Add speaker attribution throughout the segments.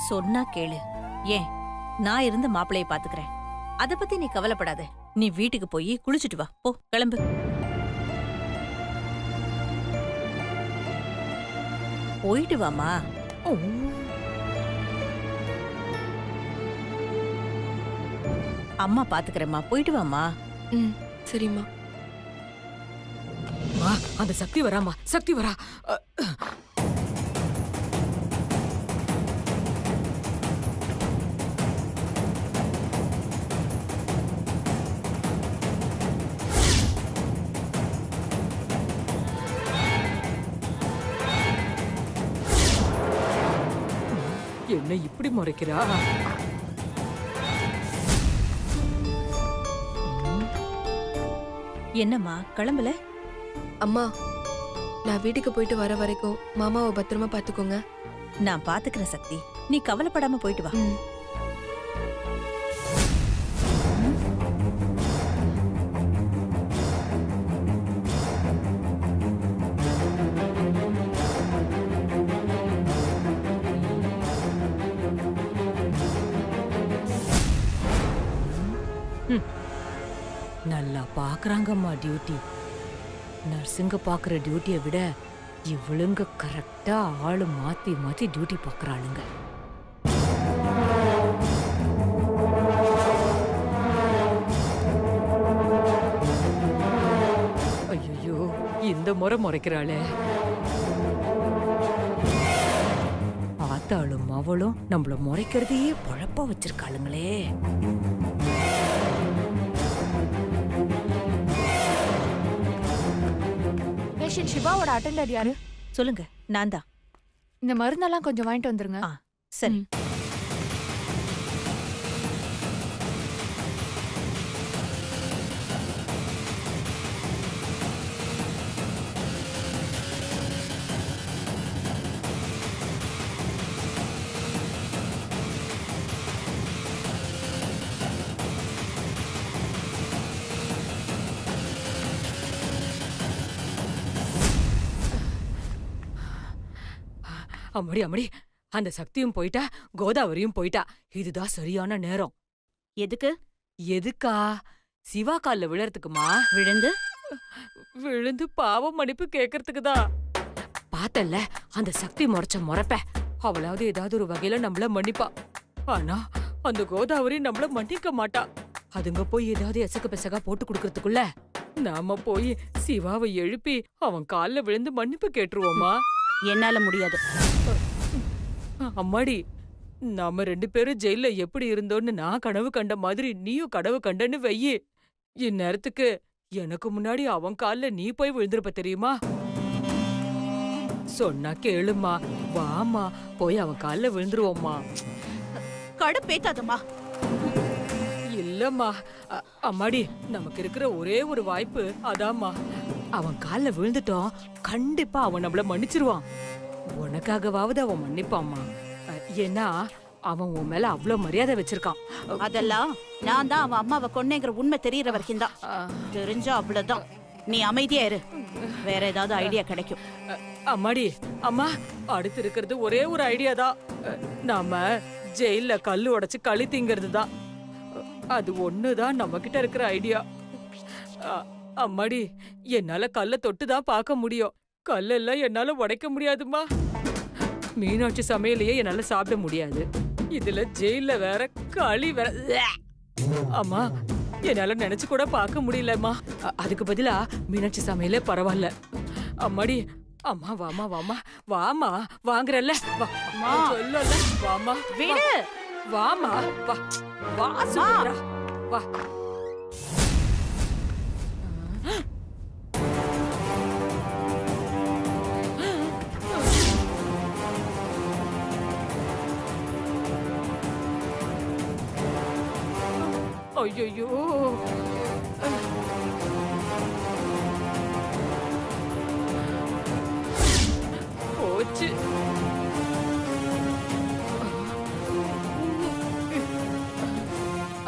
Speaker 1: சொன்னா கேளு. ஏன், நான் இருந்து மாப்பிளைய பாத்துக்கிறேன். அத பத்தி நீ கவலைப்படாத. நீ வீட்டுக்கு போய் குளிச்சுட்டு வா. போ, கிளம்பு. போயிட்டு வாமா. அம்மா பாத்துக்கிறேம்மா, போயிட்டு வாமா.
Speaker 2: சரிம்மா. அந்த சக்தி வராமா, சக்தி வரா. என்ன இப்படி முறைக்கிறா?
Speaker 1: என்னம்மா கிளம்பல?
Speaker 3: அம்மா, நான் வீட்டுக்கு போயிட்டு வர வரைக்கும் மாமாவை பத்திரமா பாத்துக்கோங்க.
Speaker 1: நான் பாத்துக்கிறேன் சக்தி, நீ கவலைப்படாம போயிட்டு வா.
Speaker 2: நல்லா பாக்குறாங்கம்மா டியூட்டி. நர்ஸுங்க பாக்குற டியூட்டியை விட இவளுங்க கரெக்டா ஆளு மாத்தி மாத்தி டியூட்டி பாக்குறாளுங்க. ஐயோ, இந்த முறை முறைக்கிறாளே. ஆத்தாளும் அவளும் நம்மள முறைக்கிறதையே பழப்பா வச்சிருக்காளுங்களே.
Speaker 4: பேஷண்ட் சிவாவோட அட்டெண்டர் யாரு?
Speaker 1: சொல்லுங்க, நான் தான்.
Speaker 4: இந்த மருந்தெல்லாம் கொஞ்சம் வாங்கிட்டு வந்துருங்க.
Speaker 1: சரி.
Speaker 2: அம்மடி அம்மடி, அந்த சக்தியும் போயிட்டா, கோதாவரியும் போயிட்டா. இதுதான் சரியான நேரம்.
Speaker 1: எதுக்கு?
Speaker 2: எதுக்கா? சிவா கால்ல விழறதுக்குமா?
Speaker 1: விழுந்து
Speaker 2: விழுந்து பாவம் மன்னிப்பு கேக்குறதுக்குதான். பார்த்தல்ல, அந்த சக்தி முறைச்ச முறைப்ப அவளாவது ஏதாவது ஒரு வகையில நம்மள மன்னிப்பா. ஆனா அந்த கோதாவரி நம்மள மன்னிக்க மாட்டா. அதுங்க போய் ஏதாவது எசக்கு பெசகா போட்டு குடுக்கறதுக்குள்ள நாம போய் சிவாவை எழுப்பி அவன் கால்ல விழுந்து மன்னிப்பு கேட்டுருவோமா?
Speaker 1: என்னால முடியாது.
Speaker 2: அம்மாடி, நாம 2 பேரும் ஜெயில எப்படி இருந்தோன்னு நான் கனவு கண்ட மாதிரி நீயும் கனவு கண்டன்னு வெயி. இந்நேரத்துக்கு எனக்கு முன்னாடி அவன் கால்ல நீ போய் விழுந்திருப்ப தெரியுமா? சொன்னா கேளுமா, வாமா, போய் அவன் கால்ல விழுந்துருவோம்மா.
Speaker 1: கடுப்பேத்தாதம்மா.
Speaker 2: இல்லம்மா, அம்மாடி, நமக்கு இருக்கிற ஒரே ஒரு வாய்ப்பு அதாம்மா. அவன் கால்ல விழுந்துட்டோம், கண்டிப்பா அவன் நம்மள மன்னிச்சிருவான். உனக்காகவாவது அவன் மன்னிப்பாம்மா. ஏன்னா அவன் உன் மேல அவ்வளவு மரியாதை வச்சிருக்கான்.
Speaker 5: அதெல்லாம் நான் தான் அவன் அம்மாவை கொன்னேங்கிற உண்மை தெரியற வரைக்கும் தான். தெரிஞ்சா அவ்வளவுதான். நீ அமைதியா இரு, வேற ஏதாவது ஐடியா கிடைக்கும்.
Speaker 2: அம்மாடி, அம்மா, அடுத்து இருக்கிறது ஒரே ஒரு ஐடியா தான். நாம ஜெயில கல்லு உடைச்சு களி திங்கிறது தான். அது ஒண்ணுதான் நம்ம கிட்ட இருக்கிற ஐடியா. அம்மாடி, என்னால கல்ல தொட்டுதான் பார்க்க முடியும். கல்லெல்லாம் என்னால உடைக்க முடியாதுமா. மீனாட்சி சமையலையே என்னால சாப்பிட முடியாது. இதுல ஜெயில வேற களி வேற. அம்மா, என்னால நினைச்சு கூட பார்க்க முடியலம்மா. அதுக்கு பதிலா மீனாட்சி சமையலே பரவாயில்ல. அம்மாடி, அம்மா வாமா வாமா வாமா, வாங்குறல்ல வா, சொல்லல வாமா,
Speaker 5: விடு,
Speaker 2: வாமா, வா வா சுமித்ரா, வா. ஐயோ, போச்சு.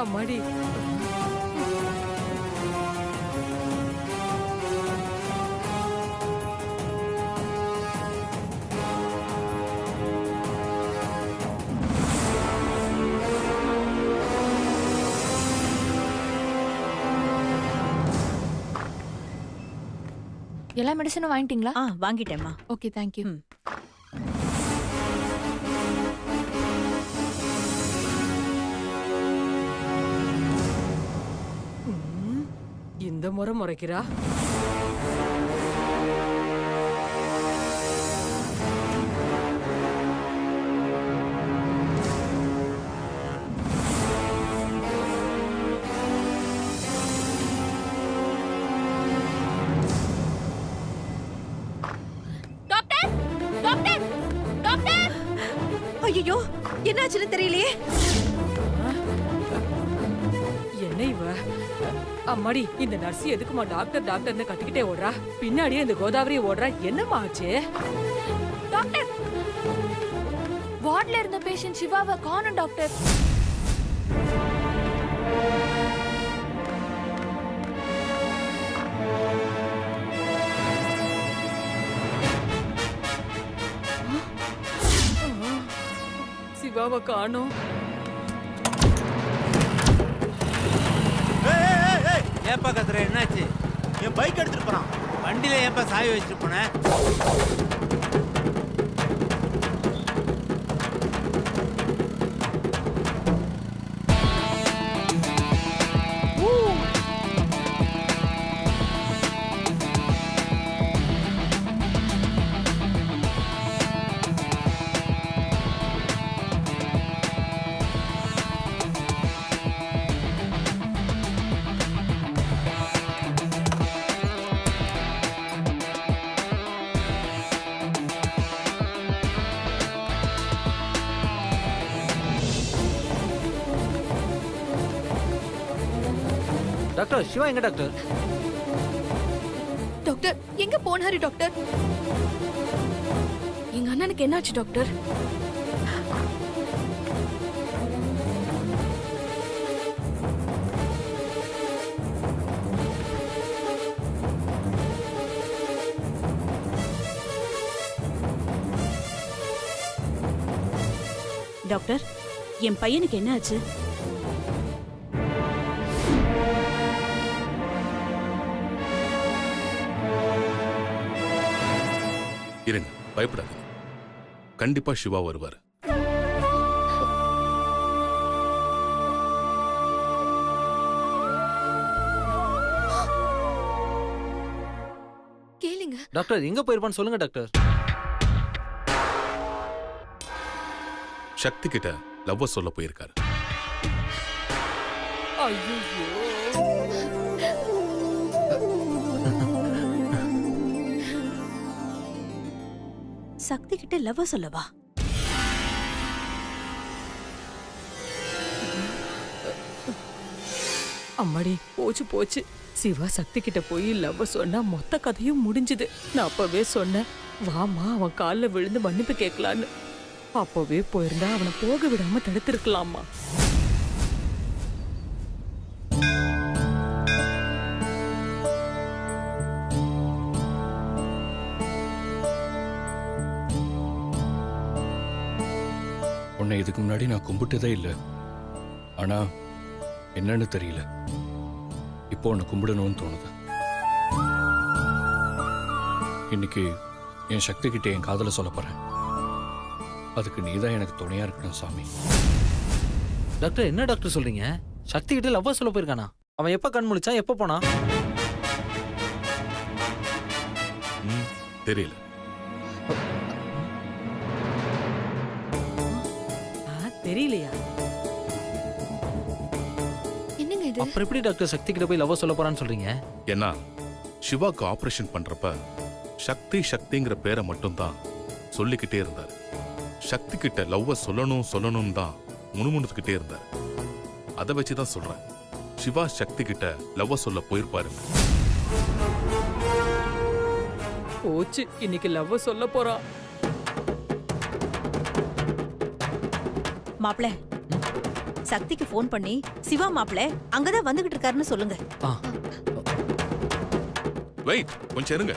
Speaker 2: அம்மாடி,
Speaker 4: எல்லா மெடிசனும் வாங்கிட்டீங்களா?
Speaker 1: வாங்கிட்டேம்மா.
Speaker 4: Okay, thank you.
Speaker 1: ம்.
Speaker 2: இந்த முறை முறைக்கிறா.
Speaker 5: டாக்டர் டாக்டர் டாக்டர்
Speaker 1: ஐயோ, என்னாச்சுன்னு தெரியலையே.
Speaker 2: என்ன இவ? அம்மாடி, இந்த நர்ஸ் எதுக்குமா டாக்டர் டாக்டர்னு கத்திக்கிட்டே ஓடுறா? பின்னாடியே இந்த கோதாவரி ஓடுறா. என்னம்மா ஆச்சு?
Speaker 4: டாக்டர், வார்ட்ல இருந்த பேஷண்ட் சிவாவை காணோம் டாக்டர்.
Speaker 2: சிவாவை காணோம்.
Speaker 6: ஏப்பா கத்துற, என்னாச்சு? என் பைக் எடுத்துட்டு போறான். வண்டியில ஏப்பா சாவி வச்சுட்டு போனேன்?
Speaker 7: டாக்டர், சிவா எங்க டாக்டர்?
Speaker 3: டாக்டர், எங்க போனாரு டாக்டர்? எங்க அண்ணனுக்கு என்னாச்சு டாக்டர்?
Speaker 5: டாக்டர், என் பையனுக்கு என்ன ஆச்சு?
Speaker 8: இருங்க, பயப்படாதீங்க. கண்டிப்பா சிவா வருவார்.
Speaker 3: கேளுங்க
Speaker 7: டாக்டர், எங்க போயிருப்பான்னு சொல்லுங்க டாக்டர்.
Speaker 8: சக்தி கிட்ட லவ் சொல்ல போயிருக்காரு.
Speaker 2: ஐயோ,
Speaker 1: சக்தி கிட்ட லவ் சொல்லவா?
Speaker 2: அம்மாடி, போச்சு போச்சு. சிவா சக்தி கிட்ட போய் லவ் சொன்னா மொத்த கதையும் முடிஞ்சுது. நான் அப்பவே சொன்னேன், வாமா அவன் காலில் விழுந்து மன்னிப்பு கேட்கலான்னு. அப்பவே போயிருந்தா அவனை போக விடாம தடுத்திருக்கலாமா.
Speaker 9: உன்னை இதுக்கு முன்னாடி நான் கும்பிட்டதே இல்லை. ஆனா என்னன்னு தெரியல, இப்போ உன்னை கும்பிடணும்னு தோணுது. இன்னைக்கு என் சக்தி கிட்ட என் காதலை சொல்ல போறேன். அதுக்கு நீதான் எனக்கு துணையா இருக்கணும் சாமி.
Speaker 7: டாக்டர், என்ன டாக்டர் சொல்றீங்க? சக்தி கிட்ட லவ் சொல்ல போயிருக்கானா? அவன் எப்ப கண் முழிச்சான், எப்ப போனா?
Speaker 8: தெரியல.
Speaker 2: தெரியலையா?
Speaker 3: என்னங்க இது?
Speaker 7: அப்புறம் எப்படி டாக்டர் சக்தி கிட்ட போய் லவ் சொல்ல போறான்னு சொல்றீங்க?
Speaker 8: ஏன்னா சிவாக்கு ஆபரேஷன் பண்றப்ப சக்தி சக்திங்கிற பேரை மட்டும்தான் சொல்லிக்கிட்டே இருந்தார். சக்தி கிட்ட லவ் சொல்லணும் தான் முணுமுணுத்துக்கிட்டே இருந்தார். அதை வச்சுதான் சொல்றேன், சிவா சக்தி கிட்ட லவ் சொல்ல போயிருப்பாரு.
Speaker 2: போச்சு, இன்னைக்கு லவ் சொல்ல போறான்.
Speaker 1: மாப்ள, சக்திக்கு போன் பண்ணி சிவா மாப்ள அங்கதான் வந்துகிட்டு இருக்காருன்னு சொல்லுங்க.
Speaker 8: வெயிட், கொஞ்சம் இருங்க.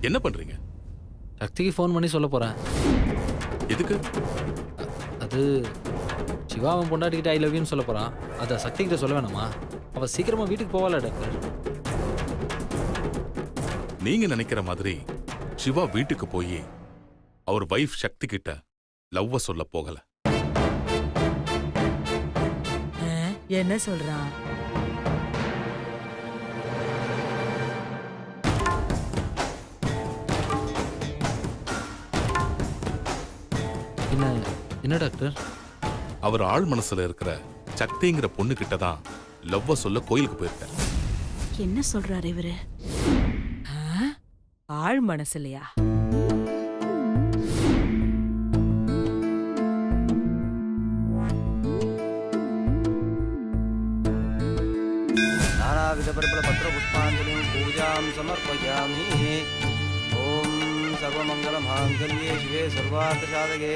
Speaker 8: என்ன பண்றீங்க?
Speaker 7: சக்திக்கு ஃபோன் பண்ணி சொல்ல போறேன்.
Speaker 8: எதுக்கு?
Speaker 7: அது சிவா அவன் பொண்டாட்டிக்கிட்ட ஐ லவ் யூன்னு சொல்ல போறான். அதை சக்தி கிட்ட சொல்ல வேணாமா? அவ சீக்கிரமா வீட்டுக்கு போவாள டாக்டர்.
Speaker 8: நீங்க நினைக்கிற மாதிரி சிவா வீட்டுக்கு போய் அவர் வைஃப் சக்தி கிட்ட லவ்வ சொல்ல போகல.
Speaker 2: என்ன சொல்றான்?
Speaker 7: என்ன டாக்டர்?
Speaker 8: அவர் ஆள் மனசுல இருக்கிற சக்திங்கிற பொண்ணு கிட்ட தான் லவ்வ சொல்ல கோயிலுக்கு போயிருக்காரு.
Speaker 5: என்ன சொல்றாரு இவரு?
Speaker 2: ஆள் மனசுலையா?
Speaker 10: नानाविधपरिमलपत्रपुष्पाञ्जलिं पूजां समर्पयामि। ॐ सर्वमङ्गलमाङ्गल्ये शिवे सर्वार्थसाधके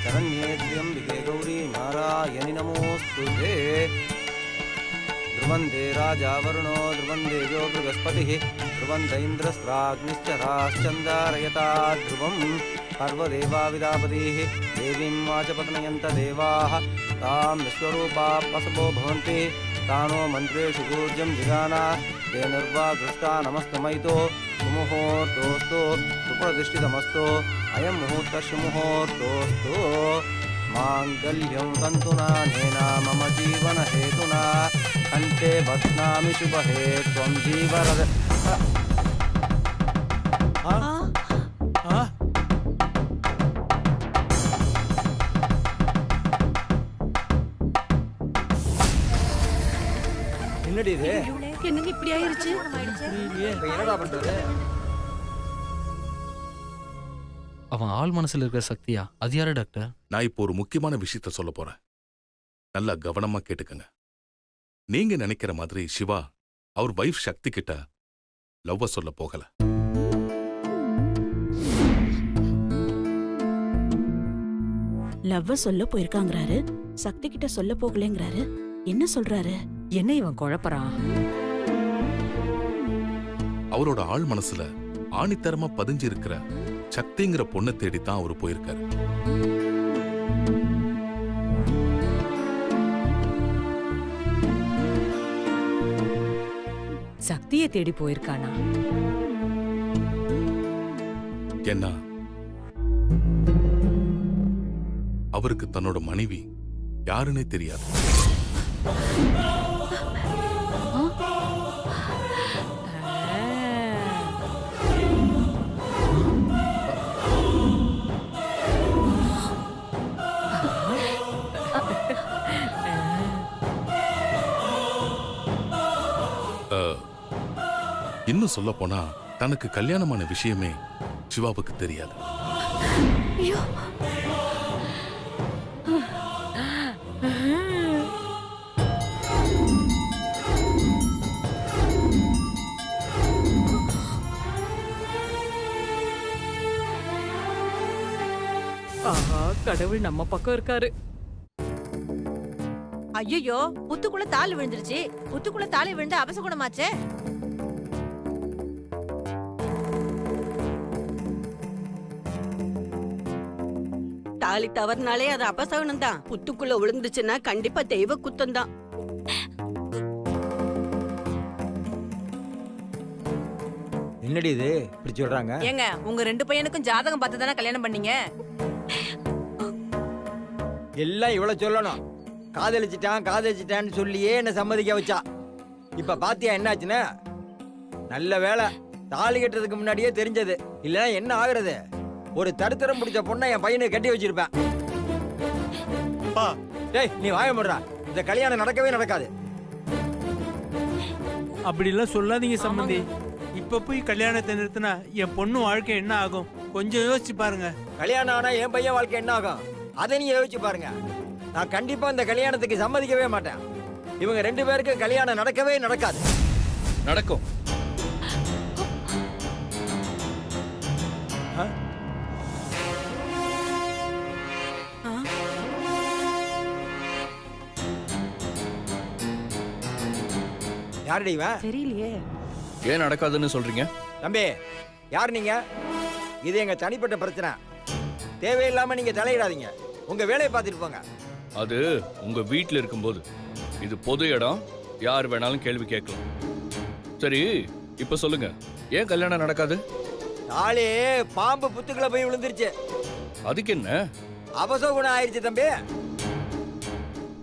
Speaker 10: शरण्ये त्र्यम्बिके गौरी नारायणि नमोऽस्तुते। ध्रुवन्ते राजा वरुणो ध्रुवन्ते जो बृहस्पतिः ध्रुवन्त इन्द्रस्त्राग्निश्च राश्चन्दारयता ध्रुवम् सर्वदेवाविदापतिः देवीं वाचपत्नयन्त देवाः तां विश्वरूपा पशवो भवन्ति तानो मन्त्रेषु पूज्यं जिगाना ते निर्वागृष्टा नमस्तमयितो सुमुहूर्तोऽस्तु सुप्रतिष्ठितमस्तु अयं मुहूर्तस्य मुहूर्तोऽस्तु माङ्गल्यं तन्तुनानेन मम जीवनहेतुना कण्ठे बध्नामि शुभहे त्वं जीवरद என்னடி இது
Speaker 5: என்னங்க இப்படி ஆயிருச்சு?
Speaker 10: இப்ப என்னடா பண்றது?
Speaker 7: அவன் ஆள் மனசுல இருக்கிற சக்தியா? அது யாரு டாக்டர்?
Speaker 8: நான் இப்போ ஒரு முக்கியமான விஷயத்த சொல்ல போறேன். நல்லா கவனமா கேட்டுக்கங்க. நீங்க நினைக்கிற மாதிரி சிவா அவர் வைஃப் சக்தி கிட்ட லவ்வ சொல்ல போகல.
Speaker 5: லவ்வ சொல்ல போயிருக்காங்கறாரு, சக்தி கிட்ட சொல்ல போகலங்கறாரு. என்ன சொல்றாரு?
Speaker 2: என்ன இவன் குழப்பறான்?
Speaker 8: அவரோட ஆள் மனசுல ஆணித்தரமா பதிஞ்சு இருக்கிற சக்திங்கிற பொண்ணை தேடித்தான் அவர் போயிருக்காரு.
Speaker 2: சக்தியை தேடி போயிருக்கானா?
Speaker 8: ஏன்னா அவருக்கு தன்னோட மனைவி யாருன்னே தெரியாது. இன்னும் சொல்ல போனா தனக்கு கல்யாணமான விஷயமே சிவாவுக்கு தெரியாது.
Speaker 2: ஆஹா, கடவுள் நம்ம பக்கம் இருக்காரு.
Speaker 1: ஐயோ, புத்துக்குள்ள தாலி விழுந்துருச்சு. புத்துக்குள்ள தாலி விழுந்து அபசகுணமாச்சே.
Speaker 11: தாலி தவறுனாலே அது அபசகனம் தான். புத்துக்குள்ள விழுந்துச்சுன்னா கண்டிப்பா தெய்வ குத்தம் தான்.
Speaker 10: என்னடி இது இப்படி சொல்றாங்க?
Speaker 1: ஏங்க, உங்க 2 பையனுக்கும் ஜாதகம் பார்த்து தானே கல்யாணம் பண்ணீங்க?
Speaker 10: எல்லாம் இவ்வளவு சொல்லணும். காதலிச்சிட்டான்னு சொல்லியே என்ன சம்மதிக்க வச்சா. இப்ப பாத்தியா என்னாச்சுன்னு? நல்ல வேலை தாலி கட்டுறதுக்கு முன்னாடியே தெரிஞ்சது. இல்லைன்னா என்ன ஆகுறது? ஒரு தடுத்தரம் பிடிச்ச பொண்ணை என் பையனுக்கு கட்டி வச்சிருப்பேன். டேய், நீ வாய முடுறா. இந்த கல்யாணம் நடக்கவே நடக்காது.
Speaker 6: அப்படிலாம் சொல்லாதீங்க சம்பந்தி. இப்ப போய் கல்யாணத்தை நிறுத்தினா என் பொண்ணு வாழ்க்கை என்ன ஆகும்? கொஞ்சம் யோசிச்சு பாருங்க.
Speaker 10: கல்யாணம் ஆனா என் பையன் வாழ்க்கை என்ன ஆகும்? அதை நீ யோசிச்சு பாருங்க. நான் கண்டிப்பா இந்த கல்யாணத்துக்கு சம்மதிக்கவே மாட்டேன். இவங்க 2 பேருக்கு கல்யாணம் நடக்கவே நடக்காது.
Speaker 9: நடக்கும்.
Speaker 10: யாருடி இவன்?
Speaker 5: தெரியலையே.
Speaker 9: ஏன் நடக்காதுன்னு சொல்றீங்க?
Speaker 10: தம்பி, யார் நீங்க? இது எங்க தனிப்பட்ட பிரச்சனை. தேவையில்லாம நீங்க தலையிடாதீங்க. உங்க வேலையை பார்த்துட்டு போங்க.
Speaker 9: அது உங்க வீட்டில் இருக்கும்போது. இது பொது இடம், யார் வேணாலும் கேள்வி கேட்கலாம். சரி, இப்ப சொல்லுங்க, ஏன் கல்யாணம் நடக்காது?
Speaker 10: தாலி பாம்பு புத்துக்குள்ள போய் விழுந்துருச்சு.
Speaker 9: அதுக்கு என்ன?
Speaker 10: அபசகுணம் ஆயிடுச்சு தம்பி.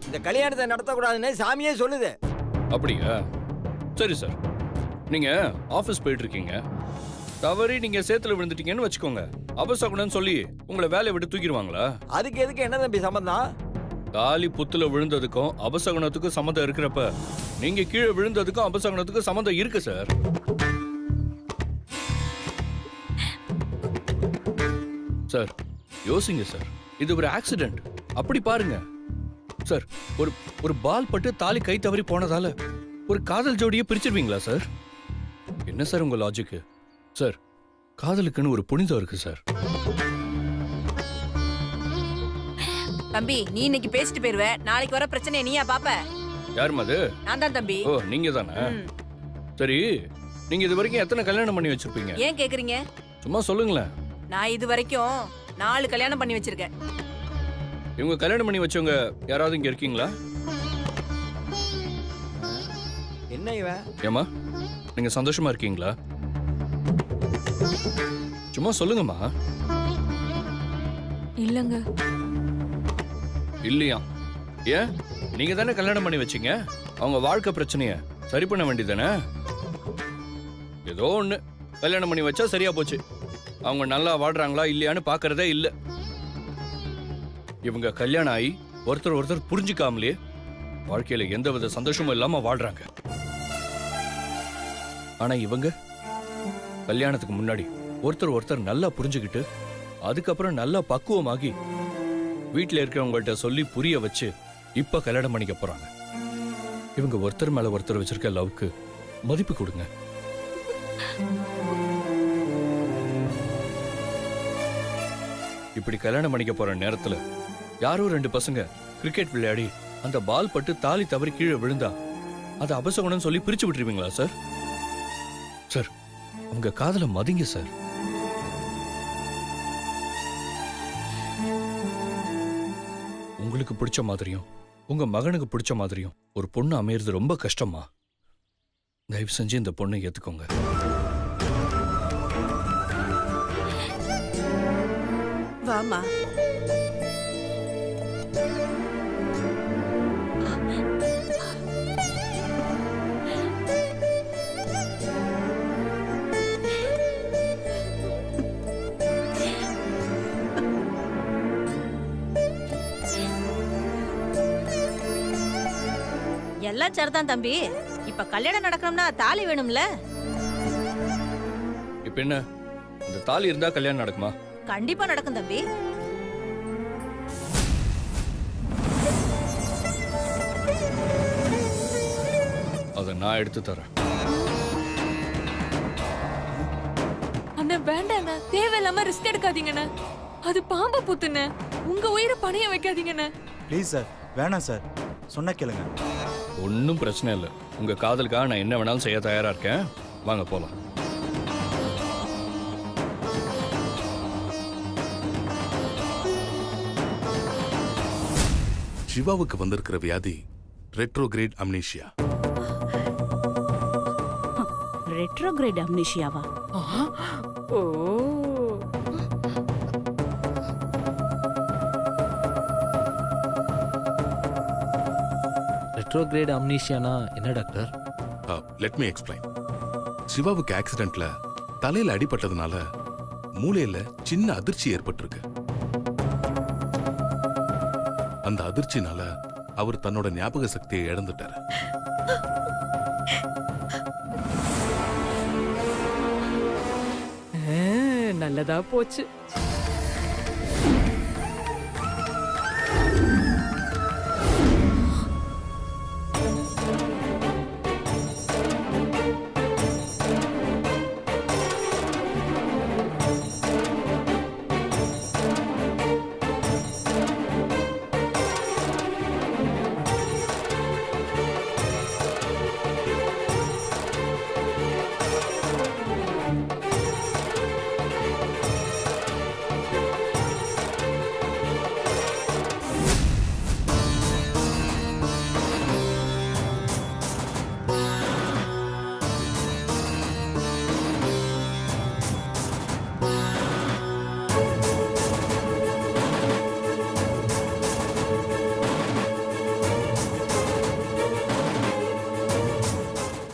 Speaker 10: இந்த கல்யாணத்தை நடத்தக்கூடாதுன்னு சாமியே சொல்லுது.
Speaker 9: அப்படியா? சரி சார், நீங்க ஆபீஸ் போயிட்டு இருக்கீங்க, தவறி நீங்க சேத்துல விழுந்துட்டீங்கன்னு வச்சுக்கோங்க. அபசகுணம்னு சொல்லி உங்களை வேலையை விட்டு தூக்கிடுவாங்களா?
Speaker 10: அதுக்கு எதுக்கு என்ன தம்பி சம்பந்தம்?
Speaker 9: தாலி புத்துல விழுந்ததுக்கும் அபசகுணத்துக்கும் சம்மந்தம் இருக்கிறப்ப நீங்க கீழே விழுந்ததுக்கும் அபசகுணத்துக்கும் சம்மந்தம் இருக்கு சார். சார் யோசிங்க சார், இது ஒரு ஆக்சிடென்ட். அப்படி பாருங்க சார். ஒரு பால் பட்டு தாலி கை தவறி போனதால ஒரு காதல் ஜோடியை பிரிச்சிருவீங்களா சார்? என்ன சார் உங்க லாஜிக்? சார் காதலுக்குன்னு ஒரு புனிதம் இருக்கு சார்.
Speaker 1: தம்பி நீ இன்னைக்கு பேசிட்டு போயிருவ, நாளைக்கு வர பிரச்சனையை நீயா பாப்ப?
Speaker 9: யாருமா அது?
Speaker 1: நான் தான் தம்பி.
Speaker 9: ஓ நீங்க தானே? சரி, நீங்க இது வரைக்கும் எத்தனை கல்யாணம் பண்ணி வச்சிருப்பீங்க?
Speaker 1: ஏன் கேக்குறீங்க?
Speaker 9: சும்மா சொல்லுங்களேன்.
Speaker 1: நான் இது வரைக்கும் 4 கல்யாணம் பண்ணி வச்சிருக்கேன்.
Speaker 9: இவங்க கல்யாணம் பண்ணி வச்சவங்க யாராவது இங்க இருக்கீங்களா?
Speaker 10: என்ன இவன்?
Speaker 9: ஏமா நீங்க சந்தோஷமா இருக்கீங்களா? சும்மா சொல்லுங்கம்மா.
Speaker 4: இல்லங்க.
Speaker 9: இல்லையா? ஏன்? நீங்க தானே கல்யாணம் பண்ணி வச்சீங்க. அவங்க வாழ்க்கை பிரச்சனைய சரி பண்ண வேண்டியதானே? ஏதோ ஒண்ணு கல்யாணம் பண்ணி வச்சா சரியா போச்சு. அவங்க நல்லா வாழ்றாங்களா இல்லையான்னு பாக்குறதே இல்ல. இவங்க கல்யாணம் ஆகி ஒருத்தர் புரிஞ்சுக்காமலே வாழ்க்கையில எந்தவித சந்தோஷமும் இல்லாம வாழ்றாங்க. ஆனா இவங்க கல்யாணத்துக்கு முன்னாடி ஒருத்தர் நல்லா புரிஞ்சுக்கிட்டு அதுக்கப்புறம் நல்லா பக்குவமாகி வீட்டுல இருக்கிறவங்கள்ட்ட சொல்லி புரிய வச்சு இப்ப கல்யாணம் பண்ணிக்க போறாங்க. இவங்க ஒருத்தர் மேல ஒருத்தர் வச்சிருக்க லவ்க்கு மதிப்பு கொடுங்க. இப்படி கல்யாணம் பண்ணிக்க போற நேரத்துல யாரோ 2 பசங்க கிரிக்கெட் விளையாடி அந்த பால் பட்டு தாலி தவறி கீழே விழுந்தா அது அபசகுணம் சொல்லி பிரிச்சு விட்டுருவீங்களா சார்? சார் உங்க காதல மதிங்க சார். உங்களுக்கு பிடிச்ச மாதிரியும் உங்க மகனுக்கு பிடிச்ச மாதிரியும் ஒரு பொண்ணு அமையிறது ரொம்ப கஷ்டமா. தயவு செஞ்சு இந்த பொண்ணை ஏத்துக்கோங்க.
Speaker 5: வாமா.
Speaker 1: எல்லாம் சரிதான் தம்பி. இப்ப கல்யாணம் நடக்கணும்னா தாலி வேணும்ல?
Speaker 9: இப்ப என்ன, இந்த தாலி இருந்தா கல்யாணம் நடக்குமா?
Speaker 1: கண்டிப்பா நடக்கும் தம்பி.
Speaker 9: அதை நான் எடுத்து தரேன்.
Speaker 4: அண்ணா வேண்டாண்ணா, தேவையில்லாம ரிஸ்க் எடுக்காதீங்கண்ணா. அது பாம்பு புத்துண்ணே, உங்க உயிரை பணைய வைக்காதீங்கண்ணே.
Speaker 12: ப்ளீஸ் சார், வேணாம் சார், சொன்னா கேளுங்க.
Speaker 9: ஒன்னும் பிரச்சனை இல்லை. உங்க காதலுக்காக நான் என்ன வேணாலும் செய்ய தயாரா இருக்கேன். வாங்க போலாம்.
Speaker 8: சிவாவுக்கு வந்திருக்கிற வியாதி ரெட்ரோகிரேட் அம்னீஷியா.
Speaker 5: ரெட்ரோகிரேட் அம்னீஷியாவா?
Speaker 2: ஓ
Speaker 7: ரெட்ரோகிரேட் அம்னீஷியானா என்ன டாக்டர்?
Speaker 8: Let me explain. சிவாவுக்கு ஆக்சிடென்ட்ல தலையில அடிபட்டதுனால மூளையில சின்ன அதிர்ச்சி ஏற்பட்டிருக்கு. அந்த அதிர்ச்சினால அவர் தன்னோட ஞாபக சக்தியை இழந்துட்டாரு.
Speaker 2: நல்லதா போச்சு.